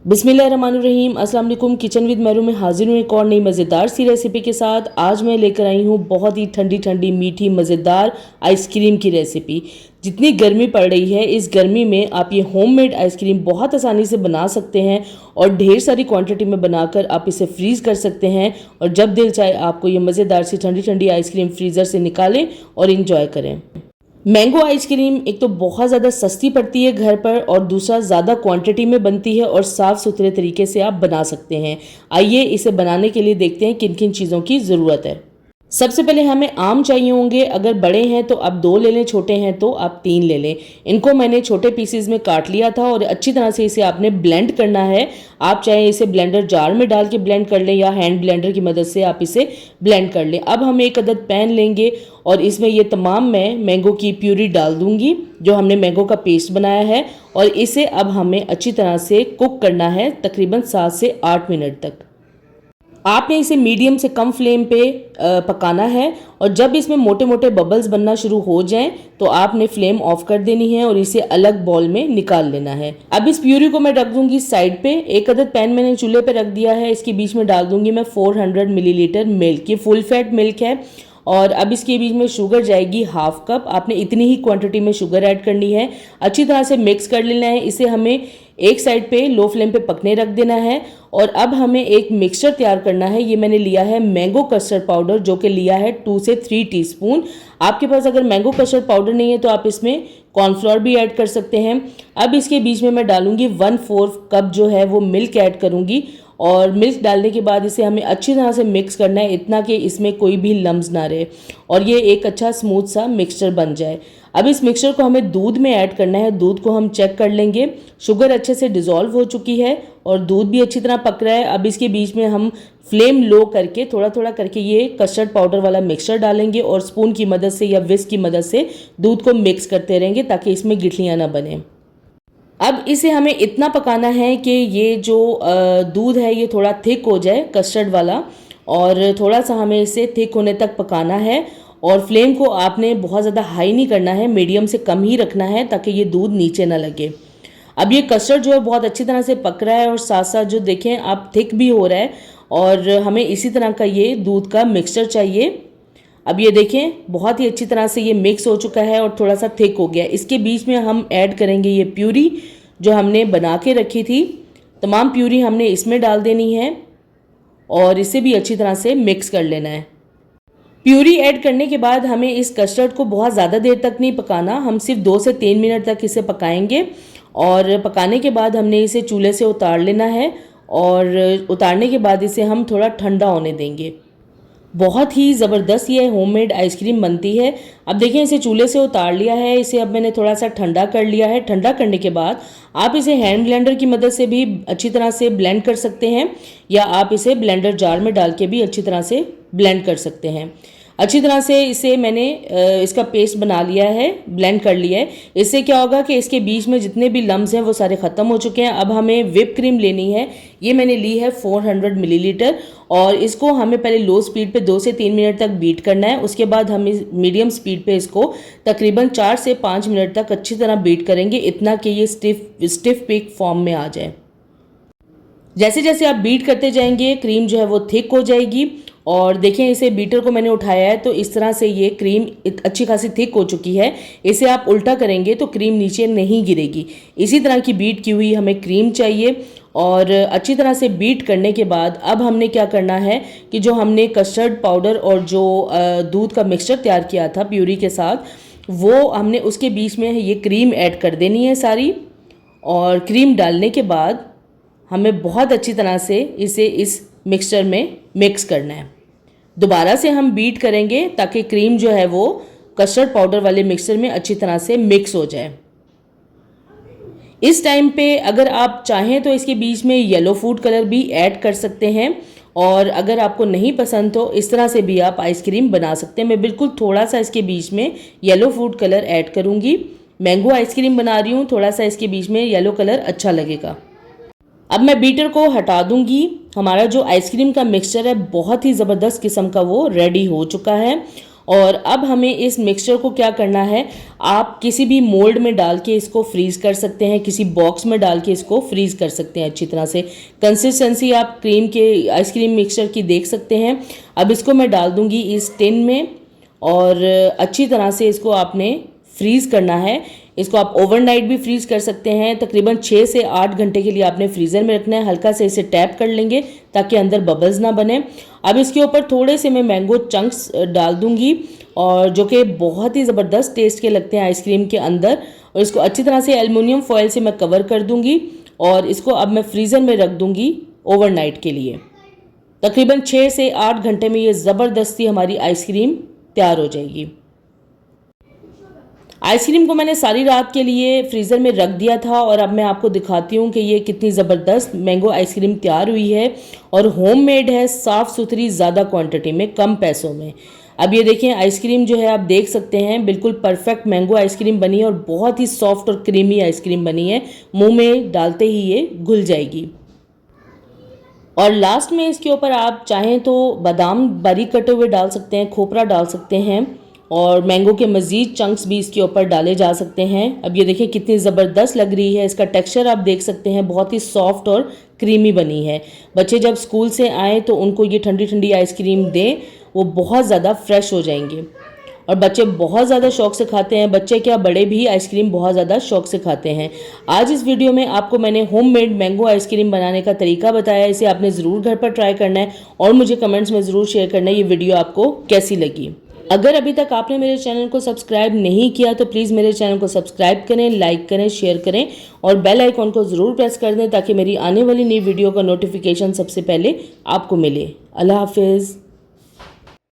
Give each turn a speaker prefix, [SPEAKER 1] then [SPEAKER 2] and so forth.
[SPEAKER 1] बिस्मिल्लाहिर्रहमानिर्रहीम। अस्सलाम वालेकुम। किचन विद मेरू में हाजिर हूँ एक और नई मज़ेदार सी रेसिपी के साथ। आज मैं लेकर आई हूँ बहुत ही ठंडी ठंडी मीठी मज़ेदार आइसक्रीम की रेसिपी। जितनी गर्मी पड़ रही है इस गर्मी में आप ये होममेड आइसक्रीम बहुत आसानी से बना सकते हैं और ढेर सारी क्वांटिटी में बनाकर आप इसे फ्रीज़ कर सकते हैं और जब दिल चाहे आपको ये मज़ेदार सी ठंडी ठंडी आइसक्रीम फ्रीज़र से निकालें और इंजॉय करें। मैंगो आइसक्रीम एक तो बहुत ज़्यादा सस्ती पड़ती है घर पर और दूसरा ज़्यादा क्वांटिटी में बनती है और साफ़ सुथरे तरीके से आप बना सकते हैं। आइए इसे बनाने के लिए देखते हैं किन किन चीज़ों की ज़रूरत है। सबसे पहले हमें आम चाहिए होंगे। अगर बड़े हैं तो आप 2 ले लें, छोटे हैं तो आप 3 ले लें। इनको मैंने छोटे पीसेस में काट लिया था और अच्छी तरह से इसे आपने ब्लेंड करना है। आप चाहे इसे ब्लेंडर जार में डाल के ब्लेंड कर लें या हैंड ब्लेंडर की मदद से आप इसे ब्लेंड कर लें। अब हम एक अदद पैन लेंगे और इसमें ये तमाम मैं मैंगो की प्यूरी डाल दूंगी जो हमने मैंगो का पेस्ट बनाया है और इसे अब हमें अच्छी तरह से कुक करना है तकरीबन 7 से 8 मिनट तक। आपने इसे मीडियम से कम फ्लेम पे पकाना है और जब इसमें मोटे मोटे बबल्स बनना शुरू हो जाएं तो आपने फ्लेम ऑफ कर देनी है और इसे अलग बाउल में निकाल लेना है। अब इस प्यूरी को मैं रख दूंगी साइड पे। एक अदद पैन मैंने चूल्हे पे रख दिया है। इसके बीच में डाल दूंगी मैं 400 मिलीलीटर मिल्क। ये फुल फैट मिल्क है और अब इसके बीच में शुगर जाएगी हाफ कप। आपने इतनी ही क्वांटिटी में शुगर ऐड करनी है। अच्छी तरह से मिक्स कर लेना है। इसे हमें एक साइड पे लो फ्लेम पे पकने रख देना है और अब हमें एक मिक्सचर तैयार करना है। ये मैंने लिया है मैंगो कस्टर्ड पाउडर जो कि लिया है 2 से 3 टीस्पून। आपके पास अगर मैंगो कस्टर्ड पाउडर नहीं है तो आप इसमें कॉर्नफ्लोर भी ऐड कर सकते हैं। अब इसके बीच में मैं डालूंगी 1/4 कप जो है वो मिल्क ऐड करूंगी और मिल्क डालने के बाद इसे हमें अच्छी तरह से मिक्स करना है इतना कि इसमें कोई भी लम्स ना रहे और ये एक अच्छा स्मूथ सा मिक्सचर बन जाए। अब इस मिक्सचर को हमें दूध में ऐड करना है। दूध को हम चेक कर लेंगे। शुगर अच्छे से डिज़ोल्व हो चुकी है और दूध भी अच्छी तरह पक रहा है। अब इसके बीच में हम फ्लेम लो करके थोड़ा थोड़ा करके ये कस्टर्ड पाउडर वाला मिक्सचर डालेंगे और स्पून की मदद से या विस्क की मदद से दूध को मिक्स करते रहेंगे ताकि इसमें गिठलियाँ ना बने। अब इसे हमें इतना पकाना है कि ये जो दूध है ये थोड़ा थिक हो जाए कस्टर्ड वाला और थोड़ा सा हमें इसे थिक होने तक पकाना है और फ्लेम को आपने बहुत ज़्यादा हाई नहीं करना है, मीडियम से कम ही रखना है ताकि ये दूध नीचे ना लगे। अब ये कस्टर्ड जो है बहुत अच्छी तरह से पक रहा है और साथ साथ जो देखें आप थिक भी हो रहा है और हमें इसी तरह का ये दूध का मिक्सचर चाहिए। अब ये देखें बहुत ही अच्छी तरह से ये मिक्स हो चुका है और थोड़ा सा थिक हो गया। इसके बीच में हम ऐड करेंगे ये प्यूरी जो हमने बना के रखी थी। तमाम प्यूरी हमने इसमें डाल देनी है और इसे भी अच्छी तरह से मिक्स कर लेना है। प्यूरी ऐड करने के बाद हमें इस कस्टर्ड को बहुत ज़्यादा देर तक नहीं पकाना, हम सिर्फ 2 से 3 मिनट तक इसे पकाएंगे और पकाने के बाद हमने इसे चूल्हे से उतार लेना है और उतारने के बाद इसे हम थोड़ा ठंडा होने देंगे। बहुत ही ज़बरदस्त ये होममेड आइसक्रीम बनती है। अब देखें इसे चूल्हे से उतार लिया है। इसे अब मैंने थोड़ा सा ठंडा कर लिया है। ठंडा करने के बाद आप इसे हैंड ब्लेंडर की मदद से भी अच्छी तरह से ब्लेंड कर सकते हैं या आप इसे ब्लेंडर जार में डाल के भी अच्छी तरह से ब्लेंड कर सकते हैं। अच्छी तरह से इसे मैंने इसका पेस्ट बना लिया है, ब्लेंड कर लिया है। इससे क्या होगा कि इसके बीच में जितने भी लम्स हैं वो सारे ख़त्म हो चुके हैं। अब हमें व्हिप क्रीम लेनी है। ये मैंने ली है 400 मिलीलीटर और इसको हमें पहले लो स्पीड पे 2 से 3 मिनट तक बीट करना है। उसके बाद हम मीडियम स्पीड पे इसको तकरीबन 4 से 5 मिनट तक अच्छी तरह बीट करेंगे इतना कि ये स्टिफ पीक फॉर्म में आ जाए। जैसे जैसे आप बीट करते जाएंगे क्रीम जो है वो थिक हो जाएगी और देखें इसे बीटर को मैंने उठाया है तो इस तरह से ये क्रीम अच्छी खासी थिक हो चुकी है। इसे आप उल्टा करेंगे तो क्रीम नीचे नहीं गिरेगी। इसी तरह की बीट की हुई हमें क्रीम चाहिए और अच्छी तरह से बीट करने के बाद अब हमने क्या करना है कि जो हमने कस्टर्ड पाउडर और जो दूध का मिक्सचर तैयार किया था प्यूरी के साथ वो हमने उसके बीच में ये क्रीम ऐड कर देनी है सारी और क्रीम डालने के बाद हमें बहुत अच्छी तरह से इसे इस मिक्सचर में मिक्स करना है। दोबारा से हम बीट करेंगे ताकि क्रीम जो है वो कस्टर्ड पाउडर वाले मिक्सचर में अच्छी तरह से मिक्स हो जाए। इस टाइम पे अगर आप चाहें तो इसके बीच में येलो फूड कलर भी ऐड कर सकते हैं और अगर आपको नहीं पसंद तो इस तरह से भी आप आइसक्रीम बना सकते हैं। मैं बिल्कुल थोड़ा सा इसके बीच में येलो फूड कलर ऐड करूँगी। मैंगो आइसक्रीम बना रही हूँ, थोड़ा सा इसके बीच में येलो कलर अच्छा लगेगा। अब मैं बीटर को हटा दूंगी। हमारा जो आइसक्रीम का मिक्सचर है बहुत ही ज़बरदस्त किस्म का वो रेडी हो चुका है और अब हमें इस मिक्सचर को क्या करना है, आप किसी भी मोल्ड में डाल के इसको फ्रीज़ कर सकते हैं, किसी बॉक्स में डाल के इसको फ्रीज़ कर सकते हैं अच्छी तरह से। कंसिस्टेंसी आप क्रीम के आइसक्रीम मिक्सचर की देख सकते हैं। अब इसको मैं डाल दूंगी इस टिन में और अच्छी तरह से इसको आपने फ्रीज़ करना है। इसको आप ओवरनाइट भी फ्रीज़ कर सकते हैं। तकरीबन 6 से 8 घंटे के लिए आपने फ्रीज़र में रखना है। हल्का से इसे टैप कर लेंगे ताकि अंदर बबल्स ना बने। अब इसके ऊपर थोड़े से मैं मैंगो चंक्स डाल दूंगी और जो कि बहुत ही ज़बरदस्त टेस्ट के लगते हैं आइसक्रीम के अंदर। और इसको अच्छी तरह से एल्युमिनियम फॉयल से मैं कवर कर दूंगी और इसको अब मैं फ्रीज़र में रख दूंगी ओवरनाइट के लिए। तकरीबन 6 से 8 घंटे में ये ज़बरदस्ती हमारी आइसक्रीम तैयार हो जाएगी। आइसक्रीम को मैंने सारी रात के लिए फ्रीज़र में रख दिया था और अब मैं आपको दिखाती हूँ कि ये कितनी ज़बरदस्त मैंगो आइसक्रीम तैयार हुई है और होममेड है, साफ़ सुथरी, ज़्यादा क्वांटिटी में, कम पैसों में। अब ये देखें आइसक्रीम जो है आप देख सकते हैं बिल्कुल परफेक्ट मैंगो आइसक्रीम बनी है और बहुत ही सॉफ्ट और क्रीमी आइसक्रीम बनी है। मुँह में डालते ही ये घुल जाएगी। और लास्ट में इसके ऊपर आप चाहें तो बादाम बारीक कटे हुए डाल सकते हैं, खोपरा डाल सकते हैं और मैंगो के मज़ीद चंक्स भी इसके ऊपर डाले जा सकते हैं। अब ये देखिए कितनी ज़बरदस्त लग रही है। इसका टेक्सचर आप देख सकते हैं, बहुत ही सॉफ्ट और क्रीमी बनी है। बच्चे जब स्कूल से आएँ तो उनको ये ठंडी ठंडी आइसक्रीम दें, वो बहुत ज़्यादा फ्रेश हो जाएंगे और बच्चे बहुत ज़्यादा शौक से खाते हैं। बच्चे क्या, बड़े भी आइसक्रीम बहुत ज़्यादा शौक से खाते हैं। आज इस वीडियो में आपको मैंने होममेड मैंगो आइसक्रीम बनाने का तरीका बताया। इसे आपने ज़रूर घर पर ट्राई करना है और मुझे कमेंट्स में ज़रूर शेयर करना है ये वीडियो आपको कैसी लगी। अगर अभी तक आपने मेरे चैनल को सब्सक्राइब नहीं किया तो प्लीज़ मेरे चैनल को सब्सक्राइब करें, लाइक करें, शेयर करें और बेल आइकॉन को ज़रूर प्रेस कर दें ताकि मेरी आने वाली नई वीडियो का नोटिफिकेशन सबसे पहले आपको मिले। अल्लाह हाफिज़।